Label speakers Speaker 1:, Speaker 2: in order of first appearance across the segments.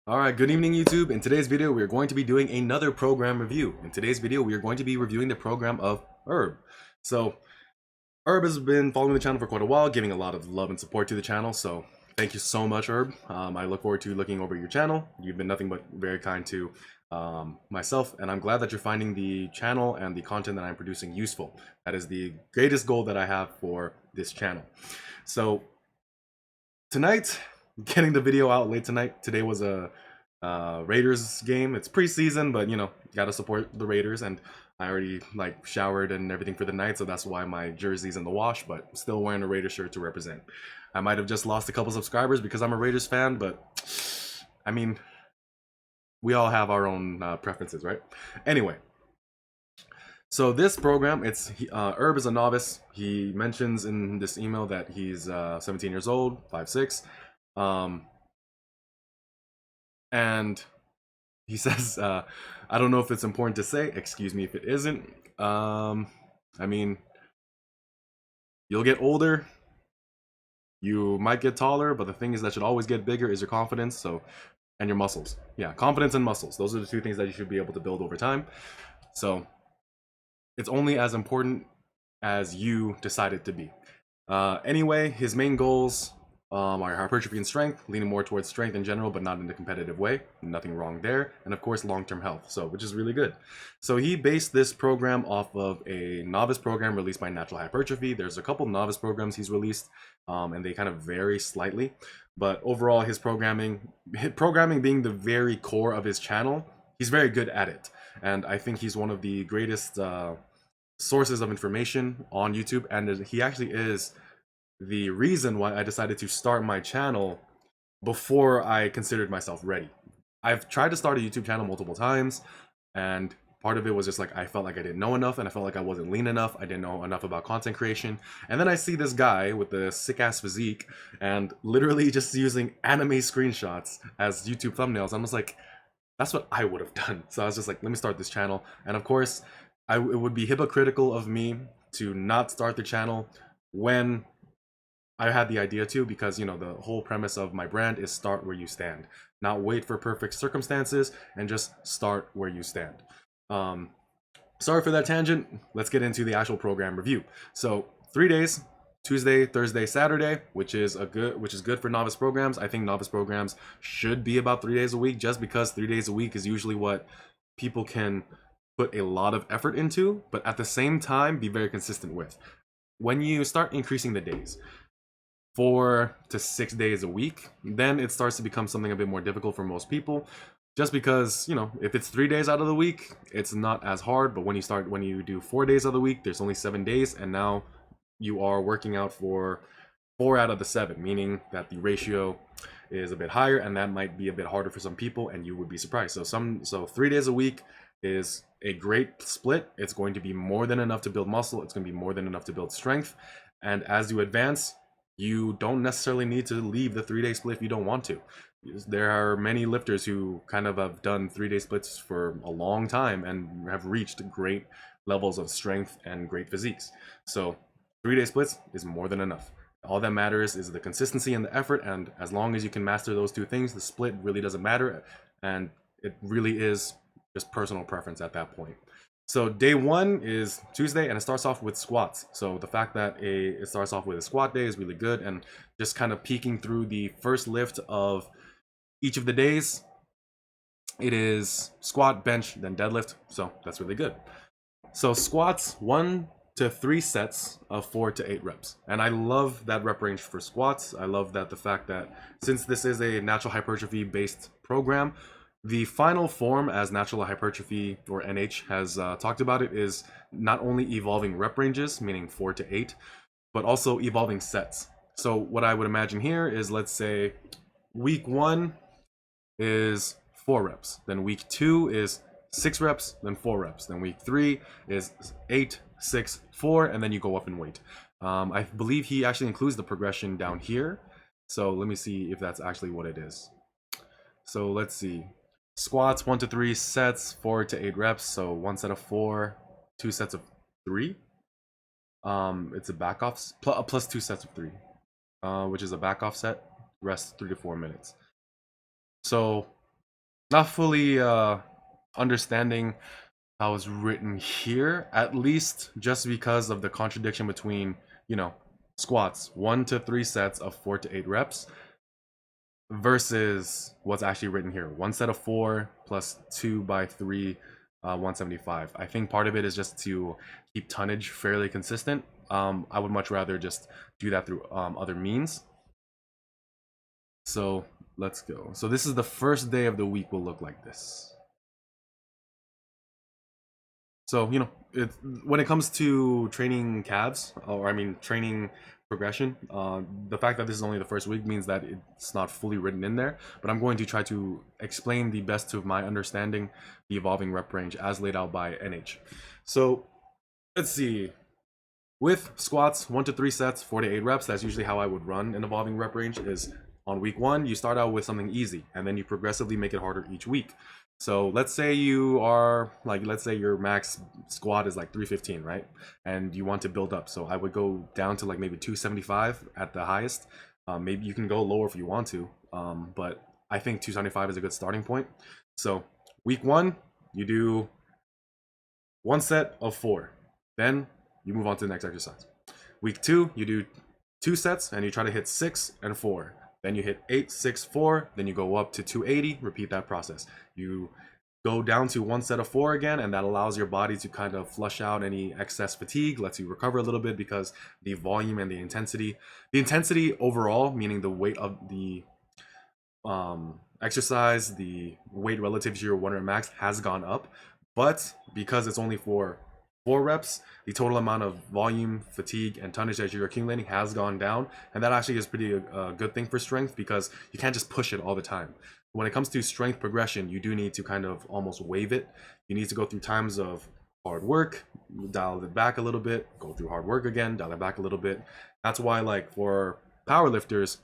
Speaker 1: Alright, good evening YouTube. In today's video, we are going to be doing another program review. In today's video, we are going to be reviewing the program of Herb. So, Herb has been following the channel for quite a while, giving a lot of love and support to the channel, so thank you so much, Herb. I look forward to looking over your channel. You've been nothing but very kind to myself, and I'm glad that you're finding the channel and the content that I'm producing useful. That is the greatest goal that I have for this channel. So, tonight, getting the video out late tonight. Today was a Raiders game. It's preseason, but you know, gotta support the Raiders, and I already like showered and everything for the night, so that's why my jersey's in the wash, but still wearing a Raiders shirt to represent. I might have just lost a couple subscribers because I'm a Raiders fan, but I mean, we all have our own preferences, right? Anyway, so this program, Herb is a novice. He mentions in this email that he's 17 years old, 5'6". And he says, I don't know if it's important to say, excuse me if it isn't. I mean, you'll get older, you might get taller, but the thing is that should always get bigger is your confidence, and your muscles. Yeah, confidence and muscles. Those are the two things that you should be able to build over time. So it's only as important as you decide it to be. Anyway, his main goals are hypertrophy and strength, leaning more towards strength in general, but not in a competitive way. Nothing wrong there. And of course, long-term health, which is really good. So he based this program off of a novice program released by Natural Hypertrophy. There's a couple novice programs he's released, and they kind of vary slightly. But overall, his programming being the very core of his channel, he's very good at it. And I think he's one of the greatest sources of information on YouTube, and he actually is the reason why I decided to start my channel before I considered myself ready. I've tried to start a YouTube channel multiple times, and part of it was just like I felt like I didn't know enough, and I felt like I wasn't lean enough. I didn't know enough about content creation. And then I see this guy with the sick-ass physique and literally just using anime screenshots as YouTube thumbnails. I was like, that's what I would have done. So I was just like, let me start this channel. And of course, it would be hypocritical of me to not start the channel when I had the idea to, because you know the whole premise of my brand is start where you stand, not wait for perfect circumstances, and just start where you stand. Sorry for that tangent. Let's get into the actual program review. So 3 days: Tuesday, Thursday, Saturday, which is good for novice programs. I think novice programs should be about 3 days a week, just because 3 days a week is usually what people can put a lot of effort into, but at the same time be very consistent with. When you start increasing the days, 4 to 6 days a week, then it starts to become something a bit more difficult for most people, just because, you know, if it's 3 days out of the week, it's not as hard. But when you do 4 days of the week, there's only 7 days, and now you are working out for 4 out of the 7, meaning that the ratio is a bit higher, and that might be a bit harder for some people, and you would be surprised. So 3 days a week is a great split. It's going to be more than enough to build muscle. It's going to be more than enough to build strength. And as you advance, you don't necessarily need to leave the 3-day split if you don't want to. There are many lifters who kind of have done 3-day splits for a long time and have reached great levels of strength and great physiques. So 3-day splits is more than enough. All that matters is the consistency and the effort, and as long as you can master those two things, the split really doesn't matter, and it really is just personal preference at that point. So day 1 is Tuesday, and it starts off with squats. So the fact that it starts off with a squat day is really good, and just kind of peeking through the first lift of each of the days, it is squat, bench, then deadlift. So that's really good. So squats, 1 to 3 sets of 4 to 8 reps. And I love that rep range for squats. I love that the fact that since this is a natural hypertrophy based program, the final form, as Natural Hypertrophy, or NH, has talked about it, is not only evolving rep ranges, meaning 4 to 8, but also evolving sets. So what I would imagine here is, let's say week 1 is 4 reps, then week 2 is 6 reps, then 4 reps, then week 3 is 8, 6, 4, and then you go up in weight. I believe he actually includes the progression down here. So let me see if that's actually what it is. So let's see. Squats, 1 to 3 sets, 4 to 8 reps. So 1 set of 4, 2 sets of 3. It's a back off plus 2 sets of 3, which is a back off set. Rest 3 to 4 minutes. So not fully understanding how it's written here, at least just because of the contradiction between, you know, squats 1 to 3 sets of 4 to 8 reps versus what's actually written here. 1 set of 4 plus 2 by 3, 175. I think part of it is just to keep tonnage fairly consistent. I would much rather just do that through other means. So let's go. So this is the first day of the week will look like this. So, you know, when it comes to training calves, or I mean training progression, the fact that this is only the first week means that it's not fully written in there, but I'm going to try to explain the best of my understanding the evolving rep range as laid out by NH. So let's see. With squats, 1 to 3 sets, 4 to 8 reps, that's usually how I would run an evolving rep range. Is on week 1, you start out with something easy, and then you progressively make it harder each week. So let's say you are, like, let's say your max squat is like 315, right? And you want to build up. So I would go down to like maybe 275 at the highest. Maybe you can go lower if you want to, but I think 275 is a good starting point. So week 1, you do 1 set of 4. Then you move on to the next exercise. Week 2, you do 2 sets and you try to hit 6 and 4. Then you hit 8, 6, 4. Then you go up to 280. Repeat that process. You go down to 1 set of 4 again, and that allows your body to kind of flush out any excess fatigue, lets you recover a little bit because the volume and the intensity overall, meaning the weight of the exercise, the weight relative to your 1 rep max has gone up, but because it's only for 4 reps, the total amount of volume, fatigue, and tonnage that you're accumulating has gone down, and that actually is pretty good thing for strength because you can't just push it all the time. When it comes to strength progression, you do need to kind of almost wave it. You need to go through times of hard work, dial it back a little bit, go through hard work again, dial it back a little bit. That's why, like, for powerlifters,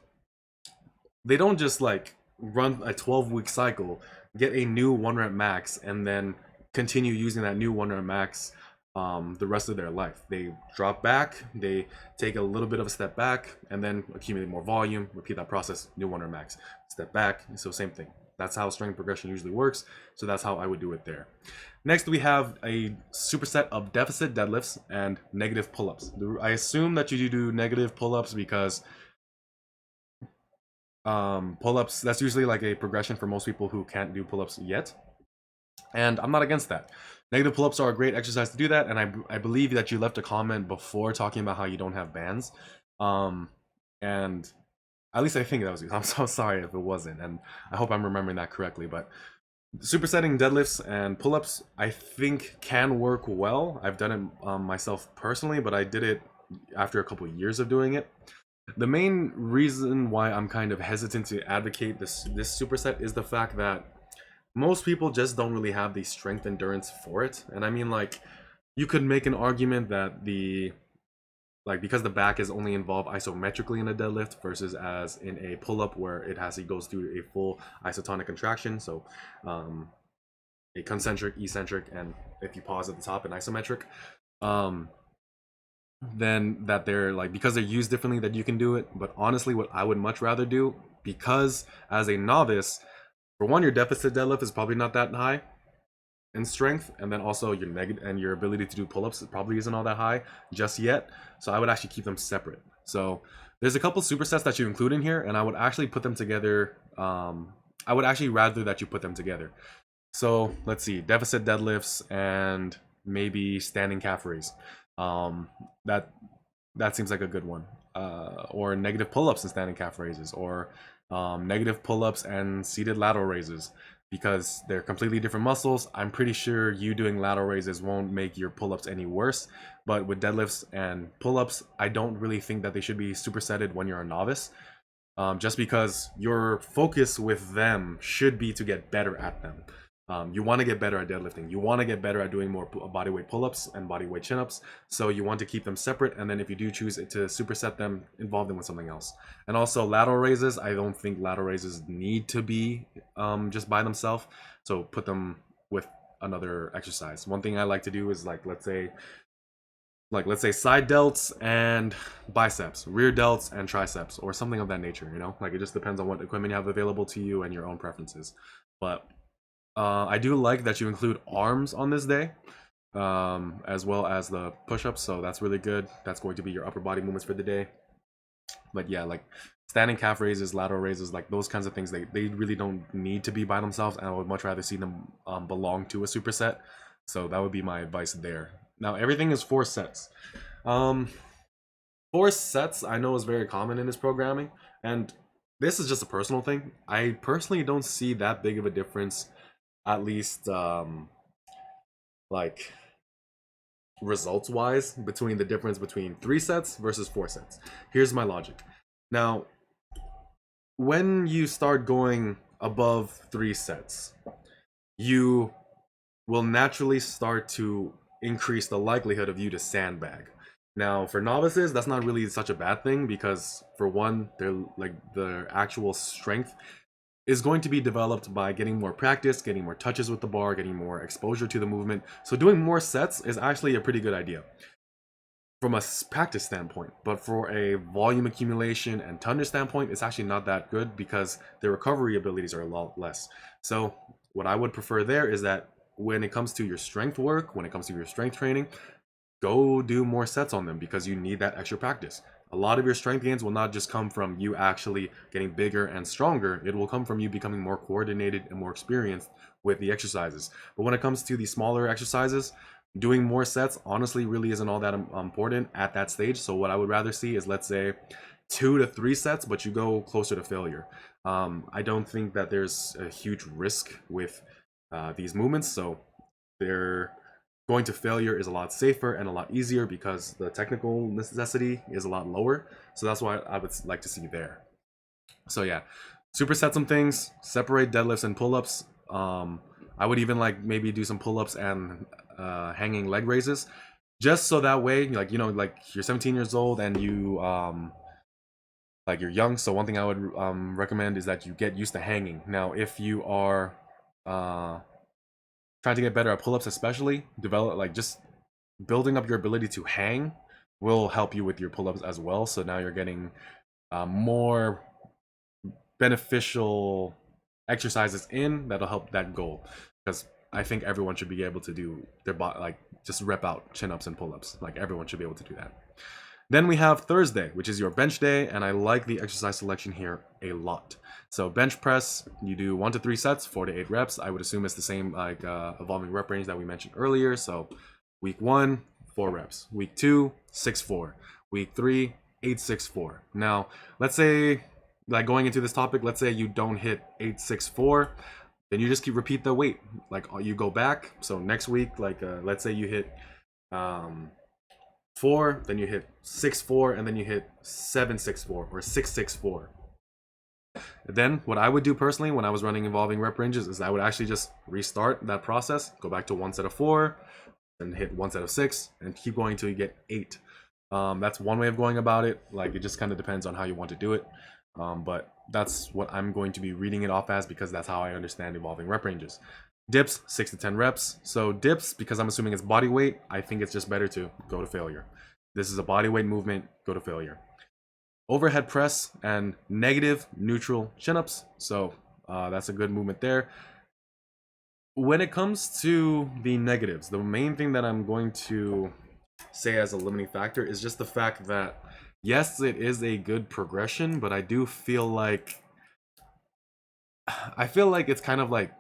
Speaker 1: they don't just like run a 12-week cycle, get a new 1 rep max, and then continue using that new 1 rep max the rest of their life. They drop back, they take a little bit of a step back, and then accumulate more volume, repeat that process, new 1 rep max, step back. So same thing. That's how strength progression usually works. So that's how I would do it there. Next, we have a superset of deficit deadlifts and negative pull-ups. I assume that you do negative pull-ups because pull-ups, that's usually like a progression for most people who can't do pull-ups yet, and I'm not against that. Negative pull-ups are a great exercise to do that, and I believe that you left a comment before talking about how you don't have bands, and at least I think that was you. I'm so sorry if it wasn't, and I hope I'm remembering that correctly. But supersetting deadlifts and pull-ups, I think, can work well. I've done it myself personally, but I did it after a couple of years of doing it. The main reason why I'm kind of hesitant to advocate this superset is the fact that most people just don't really have the strength endurance for it. And I mean, like, you could make an argument that because the back is only involved isometrically in a deadlift versus as in a pull-up where it goes through a full isotonic contraction. So a concentric, eccentric, and if you pause at the top, an isometric. Then that they're like, because they're used differently, that you can do it. But honestly, what I would much rather do, because as a novice, for one, your deficit deadlift is probably not that high in strength, and then also your negative and your ability to do pull-ups probably isn't all that high just yet. So I would actually keep them separate. So there's a couple supersets that you include in here, and I would actually put them together. I would actually rather that you put them together. So let's see, deficit deadlifts and maybe standing calf raise. That seems like a good one. Or negative pull-ups and standing calf raises, or negative pull-ups and seated lateral raises, because they're completely different muscles. I'm pretty sure you doing lateral raises won't make your pull-ups any worse, but with deadlifts and pull-ups, I don't really think that they should be supersetted when you're a novice, just because your focus with them should be to get better at them. You want to get better at deadlifting. You want to get better at doing more bodyweight pull-ups and bodyweight chin-ups. So you want to keep them separate. And then if you do choose to superset them, involve them with something else. And also lateral raises. I don't think lateral raises need to be just by themselves. So put them with another exercise. One thing I like to do is let's say side delts and biceps, rear delts and triceps, or something of that nature. You know, like, it just depends on what equipment you have available to you and your own preferences. But I do like that you include arms on this day, as well as the push-ups, so that's really good. That's going to be your upper body movements for the day. But yeah, like standing calf raises, lateral raises, like those kinds of things, they really don't need to be by themselves, and I would much rather see them belong to a superset. So that would be my advice there. Now everything is 4 sets. Um, 4 sets I know is very common in this programming, and this is just a personal thing. I personally don't see that big of a difference, at least like results wise, between the difference between 3 sets versus 4 sets. Here's my logic. Now, when you start going above 3 sets, you will naturally start to increase the likelihood of you to sandbag. Now, for novices, that's not really such a bad thing because, for one, they're like their actual strength is going to be developed by getting more practice, getting more touches with the bar, getting more exposure to the movement. So doing more sets is actually a pretty good idea from a practice standpoint, but for a volume accumulation and tonnage standpoint, it's actually not that good because the recovery abilities are a lot less. So what I would prefer there is that when it comes to your strength work, when it comes to your strength training, go do more sets on them because you need that extra practice. A lot of your strength gains will not just come from you actually getting bigger and stronger, it will come from you becoming more coordinated and more experienced with the exercises. But when it comes to the smaller exercises, doing more sets honestly really isn't all that important at that stage. So what I would rather see is, let's say, 2 to 3 sets, but you go closer to failure. I don't think that there's a huge risk with these movements, so they're going to failure is a lot safer and a lot easier because the technical necessity is a lot lower. So that's why I would like to see there. So yeah, superset some things, separate deadlifts and pull-ups. I would even like maybe do some pull-ups and hanging leg raises, just so that way, like, you know, like you're 17 years old and you like you're young. So one thing I would recommend is that you get used to hanging. Now, if you are trying to get better at pull-ups, especially develop like just building up your ability to hang will help you with your pull-ups as well. So now you're getting more beneficial exercises in that'll help that goal, because I think everyone should be able to do their like just rep out chin-ups and pull-ups. Like everyone should be able to do that. Then we have Thursday, which is your bench day, and I like the exercise selection here a lot. So bench press, you do 1 to 3 sets, 4 to 8 reps. I would assume it's the same like evolving rep range that we mentioned earlier. So week 1, 4 reps. Week 2, 6, 4. Week 3, 8, 6, 4. Now, let's say, like going into this topic, let's say you don't hit 8, 6, 4. Then you just repeat the weight. Like you go back. So next week, like let's say you hit 4, then you hit 6, 4, and then you hit 7, 6, 4, or 6, 6, 4. Then what I would do personally when I was running evolving rep ranges is I would actually just restart that process, go back to 1 set of 4, and hit 1 set of 6, and keep going until you get 8. That's one way of going about it. Like it just kind of depends on how you want to do it. But that's what I'm going to be reading it off as, because that's how I understand evolving rep ranges. Dips, 6 to 10 reps. So dips, because I'm assuming it's body weight, I think it's just better to go to failure. This is a body weight movement, go to failure. Overhead press and negative, neutral chin-ups. So that's a good movement there. When it comes to the negatives, the main thing that I'm going to say as a limiting factor is just the fact that, yes, it is a good progression, but I do feel like it's kind of like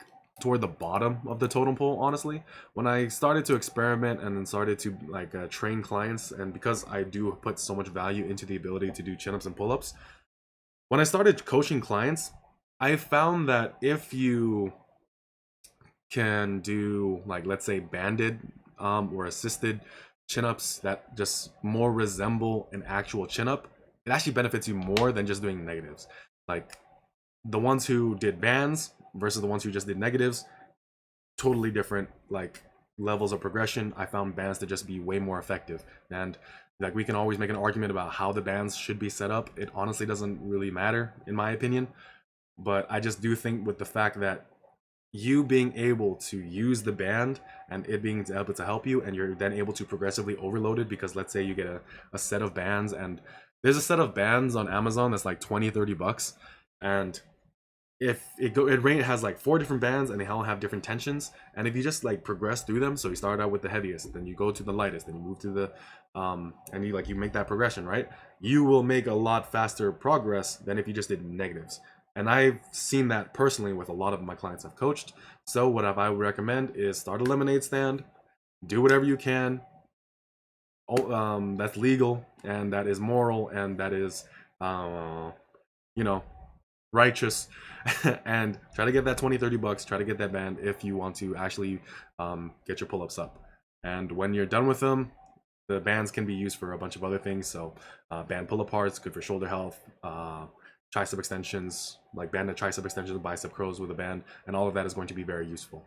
Speaker 1: toward the bottom of the totem pole, honestly. When I started to experiment and then started to like train clients, and because I do put so much value into the ability to do chin-ups and pull-ups, when I started coaching clients, I found that if you can do, like, let's say banded or assisted chin-ups that just more resemble an actual chin-up, it actually benefits you more than just doing negatives. Like the ones who did bands versus the ones who just did negatives, totally different like levels of progression. I found bands to just be way more effective, and like we can always make an argument about how the bands should be set up. It honestly doesn't really matter in my opinion, but I just do think with the fact that you being able to use the band and it being able to help you, and you're then able to progressively overload it, because let's say you get a set of bands, and there's a set of bands on Amazon that's like 20-30 bucks, and it has like 4 different bands and they all have different tensions, and if you just like progress through them, so you start out with the heaviest, then you go to the lightest, then you move to the and you make that progression, right? You will make a lot faster progress than if you just did negatives. And I've seen that personally with a lot of my clients I've coached. So what I would recommend is start a lemonade stand, do whatever you can, that's legal and that is moral and that is you know, righteous, and try to get that 20-30 bucks, try to get that band if you want to actually get your pull-ups up. And when you're done with them, the bands can be used for a bunch of other things. So band pull-up parts, good for shoulder health, tricep extensions, like banded tricep extensions, bicep curls with a band, and all of that is going to be very useful.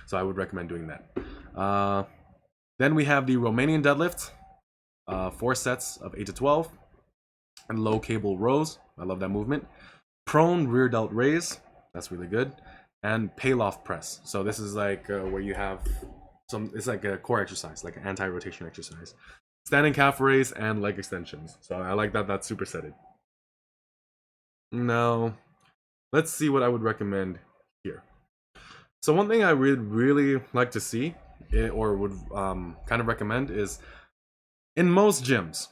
Speaker 1: So I would recommend doing that. Then we have the Romanian deadlift, 4 sets of 8 to 12, and low cable rows. I love that movement. Prone rear delt raise, that's really good, and Pallof press. So this is like where you have it's like a core exercise, like an anti-rotation exercise. Standing calf raise and leg extensions. So I like that that's supersetted. Now, let's see what I would recommend here. So one thing I would really like to see, or would kind of recommend, is in most gyms,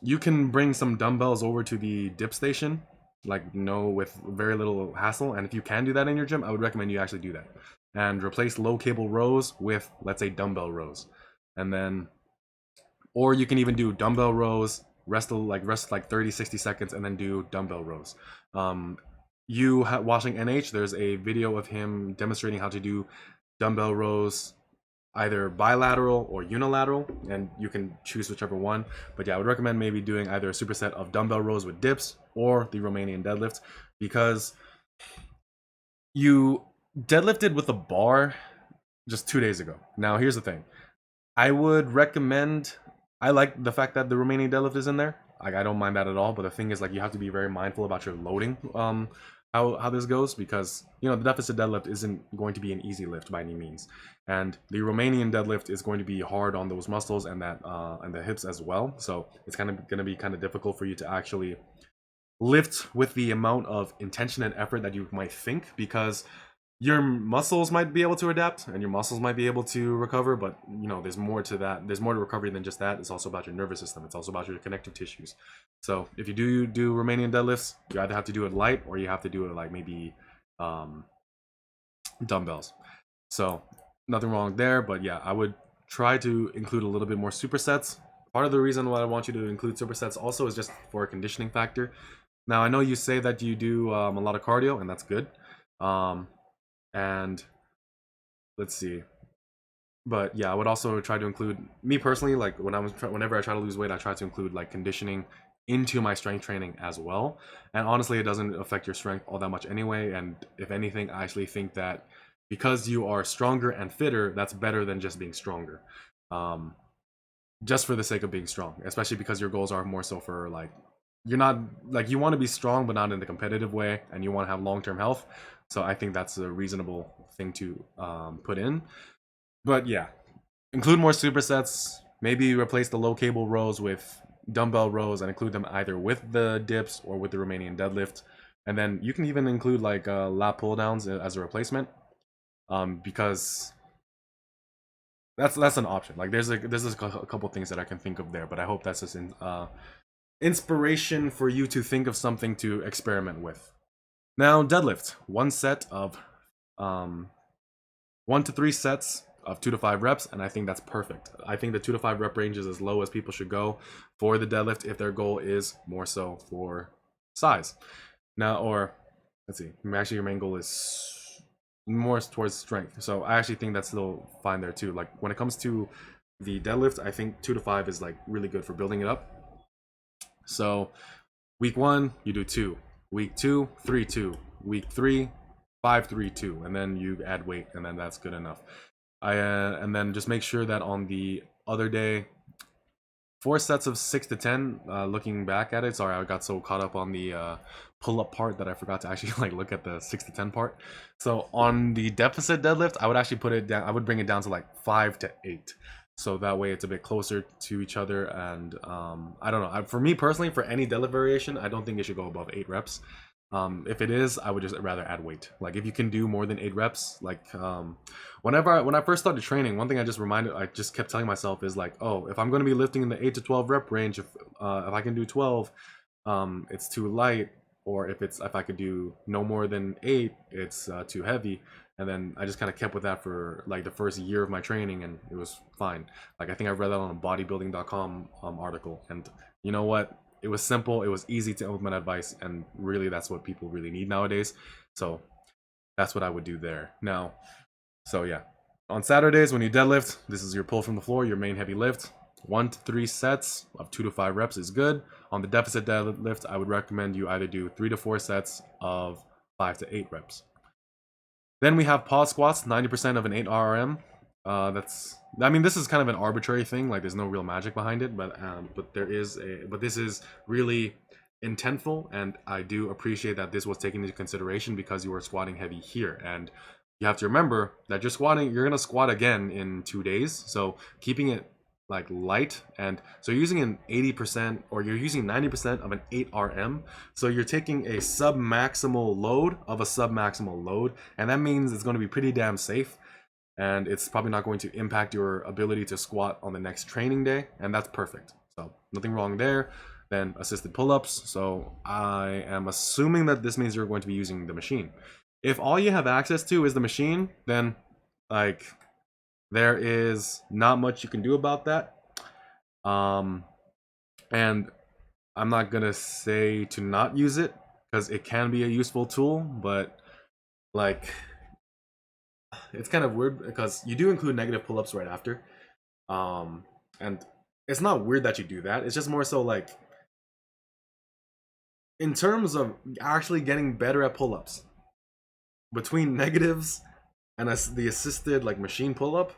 Speaker 1: you can bring some dumbbells over to the dip station, like with very little hassle. And if you can do that in your gym, I would recommend you actually do that and replace low cable rows with, let's say, dumbbell rows. And then, or you can even do dumbbell rows, rest like 30-60 seconds, and then do dumbbell rows. Watching NH, there's a video of him demonstrating how to do dumbbell rows, either bilateral or unilateral, and you can choose whichever one. But yeah, I would recommend maybe doing either a superset of dumbbell rows with dips or the Romanian deadlift, because you deadlifted with a bar just 2 days ago. Now here's the thing, I would recommend, I like the fact that the Romanian deadlift is in there. Like, I don't mind that at all, but the thing is, like, you have to be very mindful about your loading, how this goes, because the deficit deadlift isn't going to be an easy lift by any means, and the Romanian deadlift is going to be hard on those muscles and that and the hips as well. So it's kind of going to be kind of difficult for you to actually lift with the amount of intention and effort that you might think, because your muscles might be able to adapt and your muscles might be able to recover, but there's more to that. There's more to recovery than just that. It's also about your nervous system. It's also about your connective tissues. So if you do Romanian deadlifts, you either have to do it light or you have to do it like maybe dumbbells. So nothing wrong there, but yeah, I would try to include a little bit more supersets. Part of the reason why I want you to include supersets also is just for a conditioning factor. Now, I know you say that you do a lot of cardio, and that's good. And let's see, but yeah, I would also try to include, me personally, like whenever I try to lose weight, I try to include like conditioning into my strength training as well. And honestly, it doesn't affect your strength all that much anyway. And if anything, I actually think that because you are stronger and fitter, that's better than just being stronger, just for the sake of being strong, especially because your goals are more so for like, you're not like, you want to be strong but not in the competitive way, and you want to have long-term health. So I think that's a reasonable thing to put in. But yeah, include more supersets. Maybe replace the low cable rows with dumbbell rows and include them either with the dips or with the Romanian deadlift. And then you can even include like lat pull downs as a replacement, because that's an option. Like there's a couple things that I can think of there, but I hope that's just inspiration for you to think of something to experiment with. Now, deadlift, 1 set of 1 to 3 sets of 2 to 5 reps, and I think that's perfect. I think the 2 to 5 rep range is as low as people should go for the deadlift if their goal is more so for size. Now, or let's see, actually your main goal is more towards strength. So I actually think that's still fine there too. Like when it comes to the deadlift, I think 2 to 5 is like really good for building it up. So week 1, you do 2. Week 2, 3, 2. Week 3, 5, 3, 2. And then you add weight, and then that's good enough. And then just make sure that on the other day, 4 sets of 6 to 10. Looking back at it, sorry, I got so caught up on the pull-up part that I forgot to actually like look at the 6 to 10 part. So on the deficit deadlift, I would actually put it down. I would bring it down to like 5 to 8. So that way it's a bit closer to each other. And I don't know. For me personally, for any deadlift variation, I don't think it should go above 8 reps. If it is, I would just rather add weight. Like if you can do more than 8 reps, like when I first started training, one thing I just kept telling myself is like, oh, if I'm going to be lifting in the 8 to 12 rep range, if I can do 12, it's too light, or if I could do no more than 8, it's too heavy. And then I just kind of kept with that for like the first year of my training, and it was fine. Like I think I read that on a bodybuilding.com article, and you know what? It was simple, it was easy to implement advice, and really that's what people really need nowadays. So that's what I would do there. Now, so yeah, on Saturdays when you deadlift, this is your pull from the floor, your main heavy lift. 1 to 3 sets of 2 to 5 reps is good. On the deficit deadlift, I would recommend you either do 3 to 4 sets of 5 to 8 reps. Then we have Paw Squats, 90% of an 8 RM. This is kind of an arbitrary thing. Like there's no real magic behind it, but this is really intentful, and I do appreciate that this was taken into consideration because you were squatting heavy here, and you have to remember that you're gonna squat again in 2 days, so keeping it like light, and so you're using an 80% or you're using 90% of an 8 RM, so you're taking a sub-maximal load of a sub-maximal load, and that means it's going to be pretty damn safe, and it's probably not going to impact your ability to squat on the next training day, and that's perfect. So nothing wrong there. Then assisted pull-ups, so I am assuming that this means you're going to be using the machine. If all you have access to is the machine, then like there is not much you can do about that. And I'm not gonna say to not use it, because it can be a useful tool, but like it's kind of weird because you do include negative pull-ups right after. And it's not weird that you do that. It's just more so like in terms of actually getting better at pull-ups, between negatives and the assisted like machine pull-up,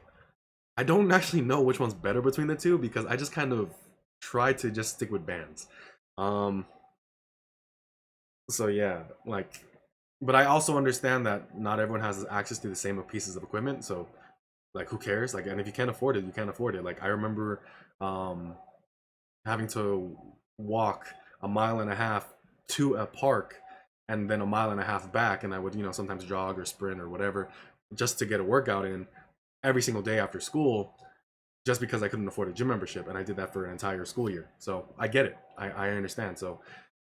Speaker 1: I don't actually know which one's better between the two, because I just kind of try to just stick with bands. So yeah, like, but I also understand that not everyone has access to the same pieces of equipment, so like who cares? Like, and if you can't afford it, you can't afford it. Like I remember having to walk a mile and a half to a park and then a mile and a half back, and I would, sometimes jog or sprint or whatever just to get a workout in every single day after school, just because I couldn't afford a gym membership, and I did that for an entire school year. So I get it. I understand. So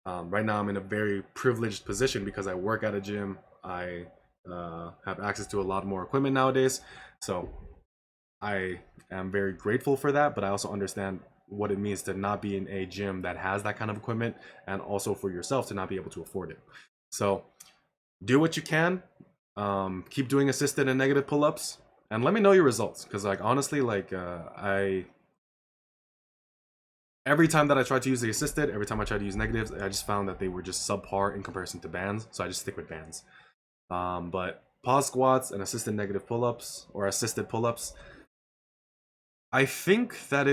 Speaker 1: right now I'm in a very privileged position because I work at a gym. I have access to a lot more equipment nowadays. So I am very grateful for that, but I also understand what it means to not be in a gym that has that kind of equipment, and also for yourself to not be able to afford it. So do what you can. Keep doing assisted and negative pull-ups, and let me know your results, because like honestly, like every time that I tried to use the assisted, every time I tried to use negatives, I just found that they were just subpar in comparison to bands, so I just stick with bands. But Paw Squats and assisted negative pull-ups or assisted pull-ups, I think that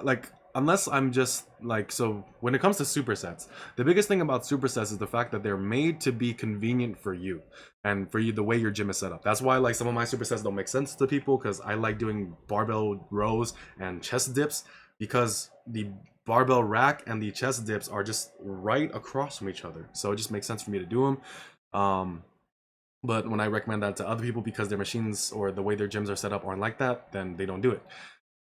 Speaker 1: like, unless I'm just like, so when it comes to supersets, the biggest thing about supersets is the fact that they're made to be convenient for you and for you, the way your gym is set up. That's why like some of my supersets don't make sense to people, because I like doing barbell rows and chest dips, because the barbell rack and the chest dips are just right across from each other, so it just makes sense for me to do them. But when I recommend that to other people because their machines or the way their gyms are set up aren't like that, then they don't do it.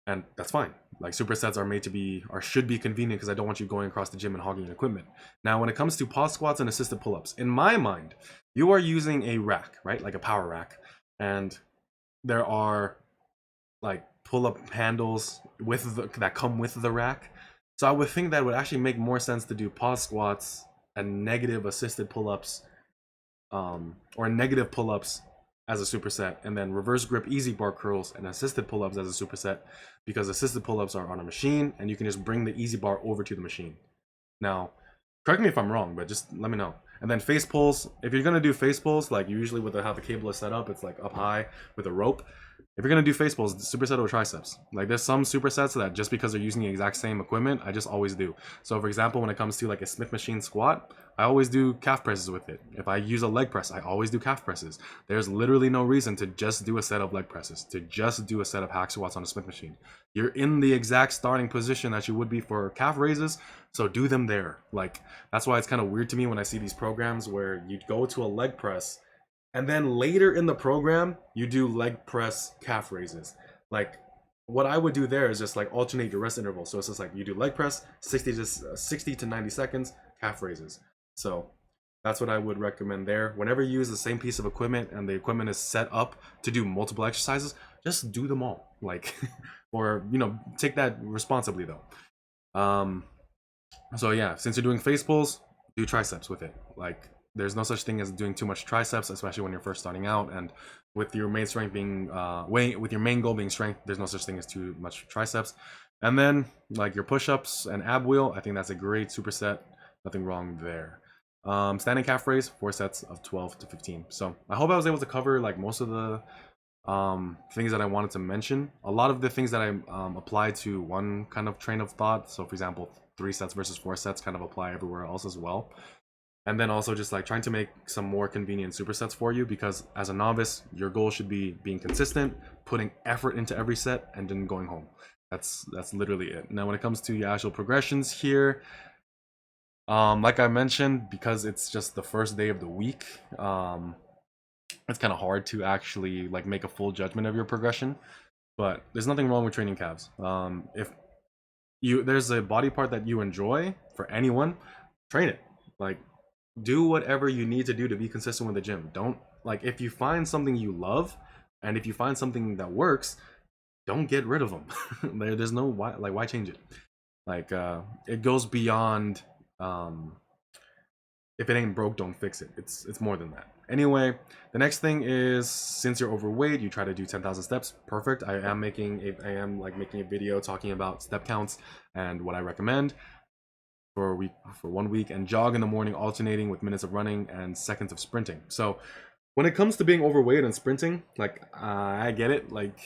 Speaker 1: And that's fine. Like supersets are made to be, or should be, convenient, because I don't want you going across the gym and hogging equipment. Now, when it comes to Paw Squats and assisted pull-ups, in my mind, you are using a rack, right? Like a power rack. And there are like pull-up handles that come with the rack. So I would think that it would actually make more sense to do Paw Squats and negative assisted pull-ups, or negative pull-ups as a superset, and then reverse grip easy bar curls and assisted pull-ups as a superset, because assisted pull-ups are on a machine and you can just bring the easy bar over to the machine. Now, correct me if I'm wrong, but just let me know. And then face pulls, if you're gonna do face pulls, like usually with how the cable is set up, it's like up high with a rope. if you're gonna do face pulls, superset or triceps. Like there's some supersets that just because they're using the exact same equipment, I just always do. So for example, when it comes to like a Smith machine squat, I always do calf presses with it. If I use a leg press, I always do calf presses. There's literally no reason to just do a set of leg presses, to just do a set of hack squats on a Smith machine. You're in the exact starting position that you would be for calf raises, so do them there. Like that's why it's kind of weird to me when I see these programs where you go to a leg press and then later in the program, you do leg press calf raises. Like what I would do there is just like alternate your rest intervals. So it's just like you do leg press, 60 to 90 seconds, calf raises. So that's what I would recommend there. Whenever you use the same piece of equipment and the equipment is set up to do multiple exercises, just do them all. Like, or, you know, take that responsibly though. So yeah, since you're doing face pulls, do triceps with it. Like, there's no such thing as doing too much triceps, especially when you're first starting out. And with your main strength being with your main goal being strength, there's no such thing as too much triceps. And then like your push-ups and ab wheel, I think that's a great superset. Nothing wrong there. Standing calf raise, 4 sets of 12 to 15. So I hope I was able to cover like most of the things that I wanted to mention. A lot of the things that I apply to one kind of train of thought. So for example, 3 sets versus 4 sets kind of apply everywhere else as well. And then also just like trying to make some more convenient supersets for you, because as a novice, your goal should be being consistent, putting effort into every set, and then going home. That's literally it. Now when it comes to your actual progressions here, like I mentioned, because it's just the first day of the week, it's kind of hard to actually like make a full judgment of your progression. But there's nothing wrong with training calves. If there's a body part that you enjoy, for anyone, train it. Like, do whatever you need to do to be consistent with the gym. Don't, like, if you find something you love and if you find something that works, don't get rid of them. There's no why, like, why change it? Like, it goes beyond if it ain't broke, don't fix it. It's more than that. Anyway, the next thing is, since you're overweight, you try to do 10,000 steps. Perfect. I am making a video talking about step counts and what I recommend for 1 week, and jog in the morning, alternating with minutes of running and seconds of sprinting. So when it comes to being overweight and sprinting, like I get it, like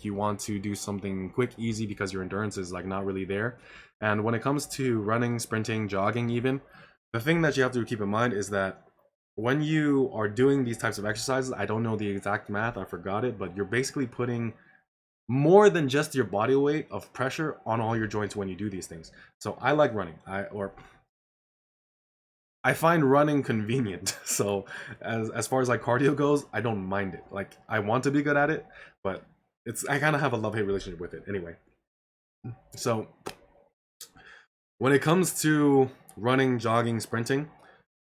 Speaker 1: you want to do something quick, easy, because your endurance is like not really there. And when it comes to running, sprinting, jogging even, the thing that you have to keep in mind is that when you are doing these types of exercises, I don't know the exact math, I forgot it, but you're basically putting more than just your body weight of pressure on all your joints when you do these things. So I like running. I find running convenient. So as far as like cardio goes, I don't mind it. Like, I want to be good at it, but I kind of have a love-hate relationship with it anyway. So when it comes to running, jogging, sprinting,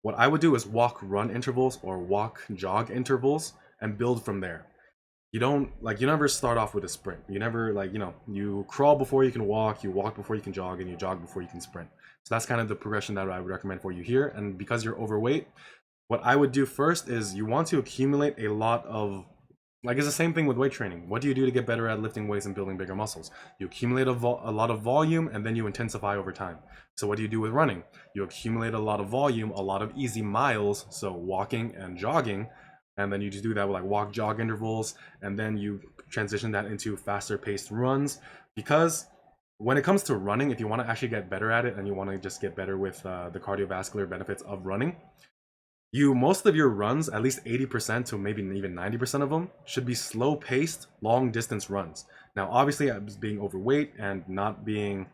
Speaker 1: what I would do is walk run intervals or walk jog intervals and build from there. You never start off with a sprint. You never, like, you crawl before you can walk, you walk before you can jog, and you jog before you can sprint. So that's kind of the progression that I would recommend for you here. And because you're overweight, what I would do first is you want to accumulate a lot of, like, it's the same thing with weight training. What do you do to get better at lifting weights and building bigger muscles? You accumulate a lot of volume, and then you intensify over time. So what do you do with running? You accumulate a lot of volume, a lot of easy miles, so walking and jogging, and then you just do that with like walk jog intervals, and then you transition that into faster paced runs. Because when it comes to running, if you want to actually get better at it and you want to just get better with the cardiovascular benefits of running, most of your runs, at least 80% to maybe even 90% of them, should be slow paced long distance runs. Now obviously, being overweight and not being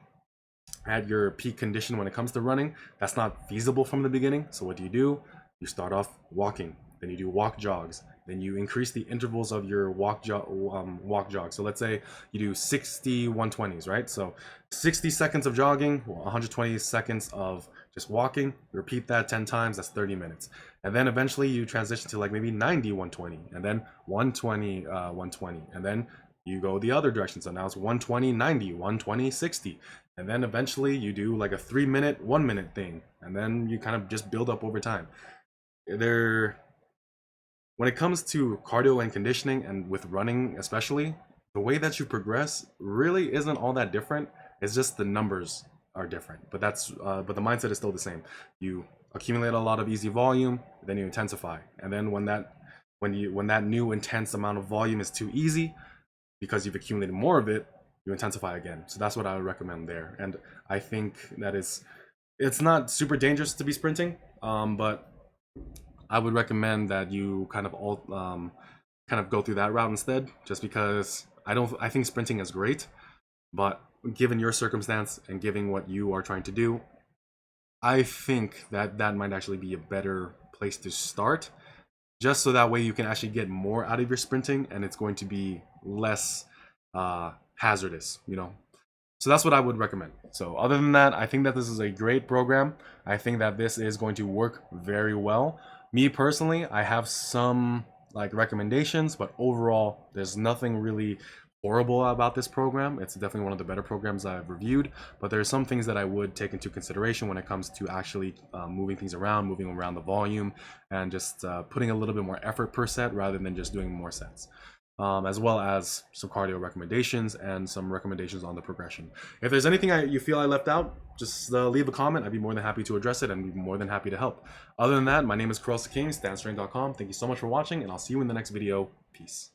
Speaker 1: at your peak condition when it comes to running, that's not feasible from the beginning. So what do? You start off walking, then you do walk jogs, then you increase the intervals of your walk jog. So let's say you do 60 120s, right? So 60 seconds of jogging, 120 seconds of just walking. Repeat that 10 times, that's 30 minutes. And then eventually you transition to like maybe 90 120, and then 120 120, and then you go the other direction. So now it's 120 90, 120 60, and then eventually you do like a 3 minute 1 minute thing, and then you kind of just build up over time. When it comes to cardio and conditioning, and with running especially, the way that you progress really isn't all that different. It's just the numbers are different, but but the mindset is still the same. You accumulate a lot of easy volume, then you intensify, and then when that new intense amount of volume is too easy, because you've accumulated more of it, you intensify again. So that's what I would recommend there. And I think that it's not super dangerous to be sprinting, but I would recommend that you kind of go through that route instead, just because I think sprinting is great, but given your circumstance and given what you are trying to do, I think that that might actually be a better place to start, just so that way you can actually get more out of your sprinting and it's going to be less hazardous, you know. So that's what I would recommend. So other than that, I think that this is a great program. I think that this is going to work very well. Me personally, I have some like recommendations, but overall, there's nothing really horrible about this program. It's definitely one of the better programs I've reviewed, but there are some things that I would take into consideration when it comes to actually moving things around, moving around the volume, and just putting a little bit more effort per set rather than just doing more sets. As well as some cardio recommendations and some recommendations on the progression. If there's anything you feel I left out, just leave a comment. I'd be more than happy to address it and be more than happy to help. Other than that, my name is Karel Sakane, standstrength.com. Thank you so much for watching, and I'll see you in the next video. Peace.